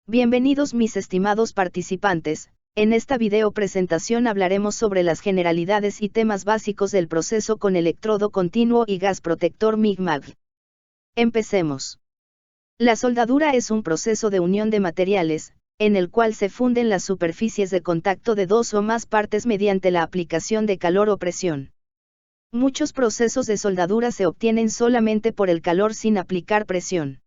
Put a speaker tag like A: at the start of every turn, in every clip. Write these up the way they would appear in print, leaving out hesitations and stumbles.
A: Bienvenidos mis estimados participantes, en esta video presentación hablaremos sobre las generalidades y temas básicos del proceso con electrodo continuo y gas protector MIG-MAG. Empecemos. La soldadura es un proceso de unión de materiales, en el cual se funden las superficies de contacto de dos o más partes mediante la aplicación de calor o presión. Muchos procesos de soldadura se obtienen solamente por el calor sin aplicar presión.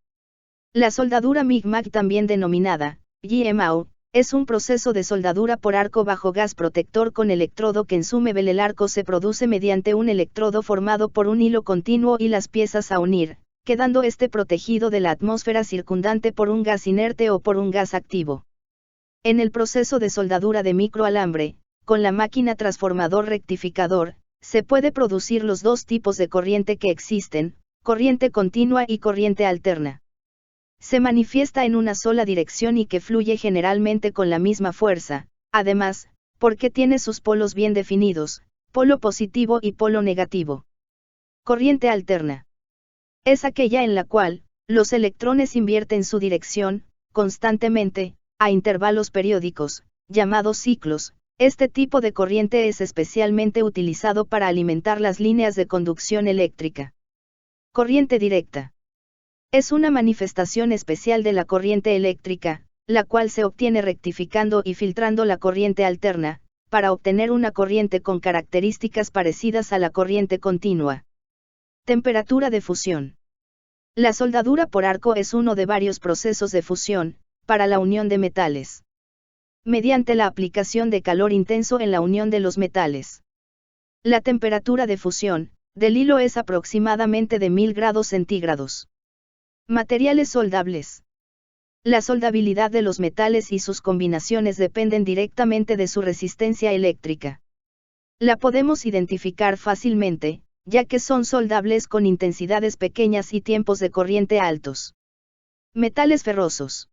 A: La soldadura MIG-MAG, también denominada GMAO, es un proceso de soldadura por arco bajo gas protector con electrodo que en su nivel el arco se produce mediante un electrodo formado por un hilo continuo y las piezas a unir, quedando este protegido de la atmósfera circundante por un gas inerte o por un gas activo. En el proceso de soldadura de microalambre, con la máquina transformador rectificador, se puede producir los dos tipos de corriente que existen, corriente continua y corriente alterna. Se manifiesta en una sola dirección y que fluye generalmente con la misma fuerza, además, porque tiene sus polos bien definidos, polo positivo y polo negativo. Corriente alterna es aquella en la cual los electrones invierten su dirección, constantemente, a intervalos periódicos, llamados ciclos. Este tipo de corriente es especialmente utilizado para alimentar las líneas de conducción eléctrica. Corriente directa es una manifestación especial de la corriente eléctrica, la cual se obtiene rectificando y filtrando la corriente alterna, para obtener una corriente con características parecidas a la corriente continua. Temperatura de fusión. La soldadura por arco es uno de varios procesos de fusión, para la unión de metales. Mediante la aplicación de calor intenso en la unión de los metales. La temperatura de fusión del hilo es aproximadamente de 1000 grados centígrados. Materiales soldables. La soldabilidad de los metales y sus combinaciones dependen directamente de su resistencia eléctrica. La podemos identificar fácilmente, ya que son soldables con intensidades pequeñas y tiempos de corriente altos. Metales ferrosos.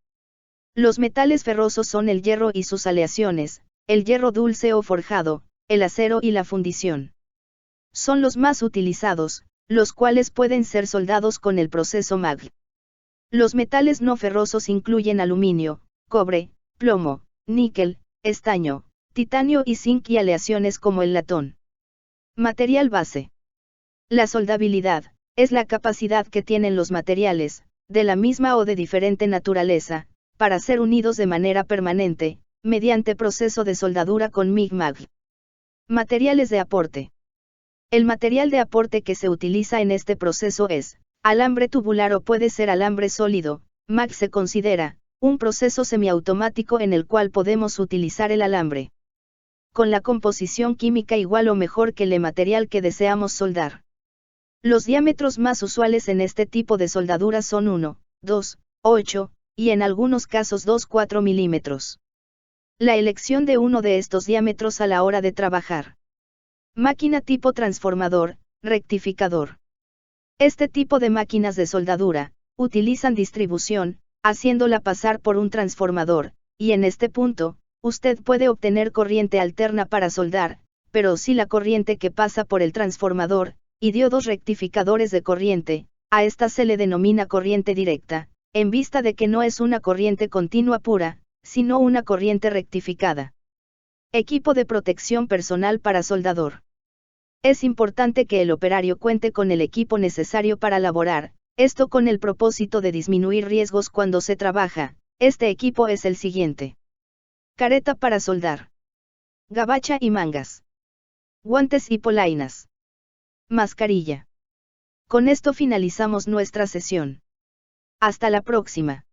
A: Los metales ferrosos son el hierro y sus aleaciones, el hierro dulce o forjado, el acero y la fundición. Son los más utilizados, los cuales pueden ser soldados con el proceso MAG. Los metales no ferrosos incluyen aluminio, cobre, plomo, níquel, estaño, titanio y zinc y aleaciones como el latón. Material base. La soldabilidad es la capacidad que tienen los materiales, de la misma o de diferente naturaleza, para ser unidos de manera permanente, mediante proceso de soldadura con MIG-MAG. Materiales de aporte. El material de aporte que se utiliza en este proceso es alambre tubular o puede ser alambre sólido. MAG se considera un proceso semiautomático en el cual podemos utilizar el alambre con la composición química igual o mejor que el material que deseamos soldar. Los diámetros más usuales en este tipo de soldadura son 1, 2, 8, y en algunos casos 2-4 milímetros. La elección de uno de estos diámetros a la hora de trabajar. Máquina tipo transformador, rectificador. Este tipo de máquinas de soldadura utilizan distribución, haciéndola pasar por un transformador, y en este punto, usted puede obtener corriente alterna para soldar, pero si la corriente que pasa por el transformador, y diodos rectificadores de corriente, a esta se le denomina corriente directa, en vista de que no es una corriente continua pura, sino una corriente rectificada. Equipo de protección personal para soldador. Es importante que el operario cuente con el equipo necesario para laborar, esto con el propósito de disminuir riesgos cuando se trabaja. Este equipo es el siguiente. Careta para soldar. Gabacha y mangas. Guantes y polainas. Mascarilla. Con esto finalizamos nuestra sesión. Hasta la próxima.